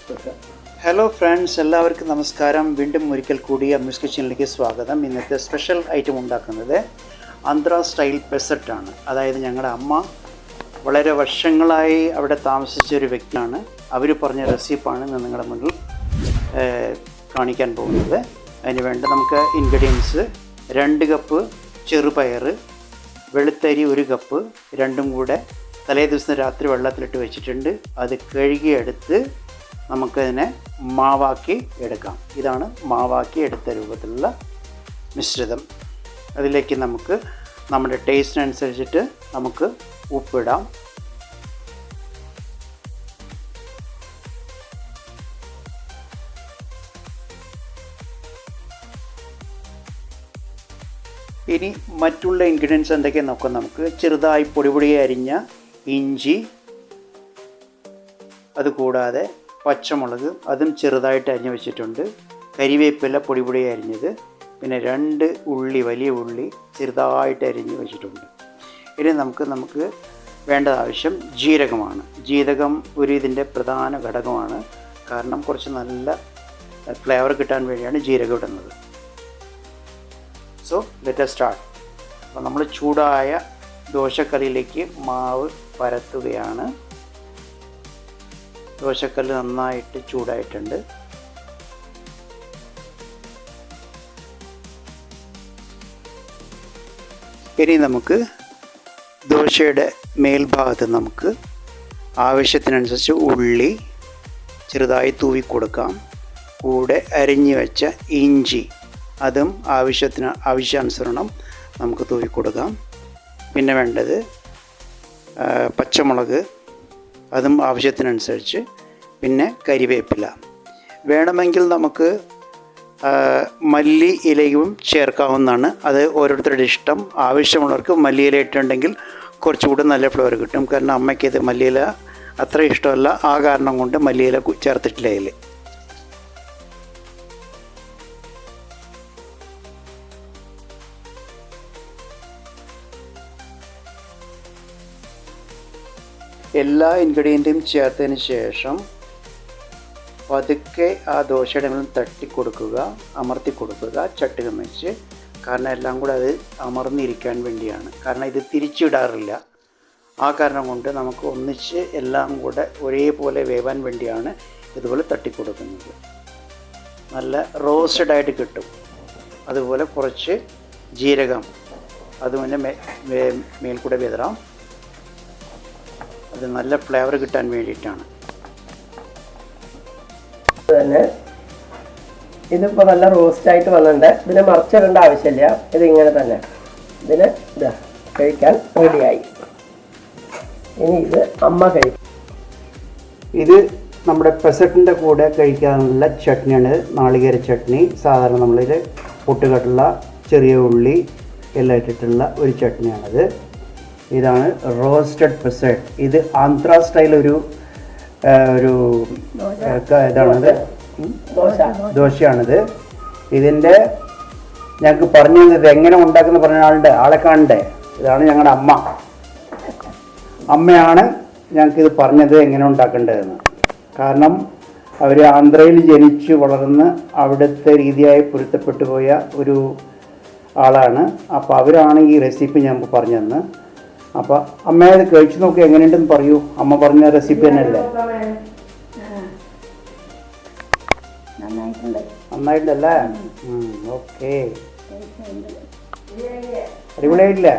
Hello friends, എല്ലാവർക്കും നമസ്കാരം. വീണ്ടും ഒരിക്കൽ കൂടി അമ്മൂസ് കിച്ചണിലേക്ക് സ്വാഗതം. ഇന്നത്തെ സ്പെഷ്യൽ ഐറ്റം ഉണ്ടാക്കുന്നത് ആന്ധ്ര സ്റ്റൈൽ പെസറ്റാണ്. അതായത് ഞങ്ങളുടെ അമ്മ വളരെ വർഷങ്ങളായി അവിടെ താമസിച്ച ഒരു വ്യക്തിയാണ്. അവർ പറഞ്ഞ റെസിപ്പാണ് ഇന്ന് നിങ്ങളുടെ മുന്നിൽ കാണിക്കാൻ പോകുന്നത്. അതിന് വേണ്ട നമുക്ക് ഇൻഗ്രീഡിയൻസ് 2 കപ്പ് ചെറുപയർ, വെളുത്തരി 1 കപ്പ്, രണ്ടും കൂടെ തലേ ദിവസം രാത്രി വെള്ളത്തിലിട്ട് വെച്ചിട്ടുണ്ട്. അത് കഴുകിയെടുത്ത് നമുക്കതിനെ മാവാക്കി എടുക്കാം. ഇതാണ് മാവാക്കി എടുത്ത രൂപത്തിലുള്ള മിശ്രിതം. അതിലേക്ക് നമുക്ക് നമ്മുടെ ടേസ്റ്റിനനുസരിച്ചിട്ട് നമുക്ക് ഉപ്പിടാം. ഇനി മറ്റുള്ള ഇൻഗ്രീഡിയൻസ് എന്തൊക്കെയാണ് നോക്കാം. നമുക്ക് ചെറുതായി പൊടിപൊടിയായി അരിഞ്ഞ ഇഞ്ചി, അതുകൂടാതെ പച്ചമുളക് അതും ചെറുതായിട്ട് അരിഞ്ഞ് വെച്ചിട്ടുണ്ട്, കരിവേപ്പില പൊടിപൊടിയായി അരിഞ്ഞത്, പിന്നെ 2 ഉള്ളി, വലിയ ഉള്ളി ചെറുതായിട്ട് അരിഞ്ഞ് വെച്ചിട്ടുണ്ട്. ഇനി നമുക്ക് വേണ്ട ആവശ്യം ജീരകമാണ്. ജീരകം ഇതിൻ്റെ പ്രധാന ഘടകമാണ്. കാരണം കുറച്ച് നല്ല ഫ്ലേവർ കിട്ടാൻ വേണ്ടിയാണ് ജീരകം ഇടുന്നത്. So let us start. അപ്പോൾ നമ്മൾ ചൂടായ ദോശക്കല്ലിലേക്ക് മാവ് പരത്തുകയാണ്. ദോശക്കല്ല് നന്നായിട്ട് ചൂടായിട്ടുണ്ട്. ഇനി നമുക്ക് ദോശയുടെ മേൽഭാഗത്ത് നമുക്ക് ആവശ്യത്തിനനുസരിച്ച് ഉള്ളി ചെറുതായി തൂവി കൊടുക്കാം. കൂടെ അരിഞ്ഞു വെച്ച ഇഞ്ചി അതും ആവശ്യാനുസരണം നമുക്ക് തൂവി കൊടുക്കാം. പിന്നെ വേണ്ടത് പച്ചമുളക്, അതും ആവശ്യത്തിനനുസരിച്ച്, പിന്നെ കരിവേപ്പില. വേണമെങ്കിൽ നമുക്ക് മല്ലി ഇലയും ചേർക്കാവുന്നതാണ്. അത് ഓരോരുത്തരുടെ ഇഷ്ടം. ആവശ്യമുള്ളവർക്ക് മല്ലിയില ഇട്ടുണ്ടെങ്കിൽ കുറച്ചുകൂടി നല്ല ഫ്ലേവർ കിട്ടും. കാരണം അമ്മയ്ക്ക് ഇത് മല്ലിയില അത്ര ഇഷ്ടമല്ല. ആ കാരണം കൊണ്ട് മല്ലിയില ചേർത്തിട്ടില്ല അതിൽ. എല്ലാ ഇൻഗ്രീഡിയൻറ്റും ചേർത്തതിന് ശേഷം പതുക്കെ ആ ദോശയുടെ മേൽ തട്ടി കൊടുക്കുക, അമർത്തി കൊടുക്കുക ചട്ടുകം വെച്ച്. കാരണം എല്ലാം കൂടെ അത് അമർന്നിരിക്കാൻ വേണ്ടിയാണ്. കാരണം ഇത് തിരിച്ചിടാറില്ല. ആ കാരണം കൊണ്ട് നമുക്ക് ഒന്നിച്ച് എല്ലാം കൂടെ ഒരേപോലെ വേവാൻ വേണ്ടിയാണ് ഇതുപോലെ തട്ടിക്കൊടുക്കുന്നത്. നല്ല റോസ്റ്റഡായിട്ട് കിട്ടും. അതുപോലെ കുറച്ച് ജീരകം അതുപോലെ മേൽക്കൂടെ വിതറാം. അത് നല്ല ഫ്ലേവർ കിട്ടാൻ വേണ്ടിയിട്ടാണ്. തന്നെ ഇതിപ്പോൾ നല്ല റോസ്റ്റായിട്ട് വന്നിട്ടുണ്ട്. ഇതിനെ മറിച്ചിടേണ്ട ആവശ്യമില്ല. ഇതിങ്ങനെ തന്നെ ഇതിന് ഇതാ കഴിക്കാൻ റെഡിയായി. ഇനി ഇത് അമ്മ കഴിക്കും. ഇത് നമ്മുടെ പെസറ്റിൻ്റെ കൂടെ കഴിക്കാനുള്ള ചട്നിയാണ്. നാളികേര ചട്നി. സാധാരണ നമ്മളിൽ പൊട്ടുകടല, ചെറിയ ഉള്ളി എല്ലാം ഇട്ടിട്ടുള്ള ഒരു ചട്നിയാണിത്. ഇതാണ് റോസ്റ്റഡ് പെസറ്റ്. ഇത് ആന്ധ്ര സ്റ്റൈൽ ഒരു ഇതാണിത്, ദോശയാണിത്. ഇതിൻ്റെ ഞങ്ങൾക്ക് പറഞ്ഞു തന്നത് എങ്ങനെ ഉണ്ടാക്കുന്ന പറഞ്ഞ ആളെ കാണണ്ടേ. ഇതാണ് ഞങ്ങളുടെ അമ്മയാണ് ഞങ്ങൾക്കിത് പറഞ്ഞത് എങ്ങനെ ഉണ്ടാക്കേണ്ടതെന്ന്. കാരണം അവർ ആന്ധ്രയിൽ ജനിച്ച് വളർന്ന് അവിടുത്തെ രീതിയായി പൊരുത്തപ്പെട്ടു പോയ ഒരു ആളാണ്. അപ്പോൾ അവരാണ് ഈ റെസിപ്പി ഞങ്ങൾക്ക് പറഞ്ഞു തന്നത്. അപ്പോൾ അമ്മ അത് കഴിച്ചു നോക്കി എങ്ങനെയുണ്ടെന്ന് പറയൂ. അമ്മ പറഞ്ഞ റെസിപ്പി തന്നെയല്ലേ? നന്നായിട്ടുണ്ടല്ലേ? ഓക്കെ, അടിപൊളിയായിട്ടില്ലേ?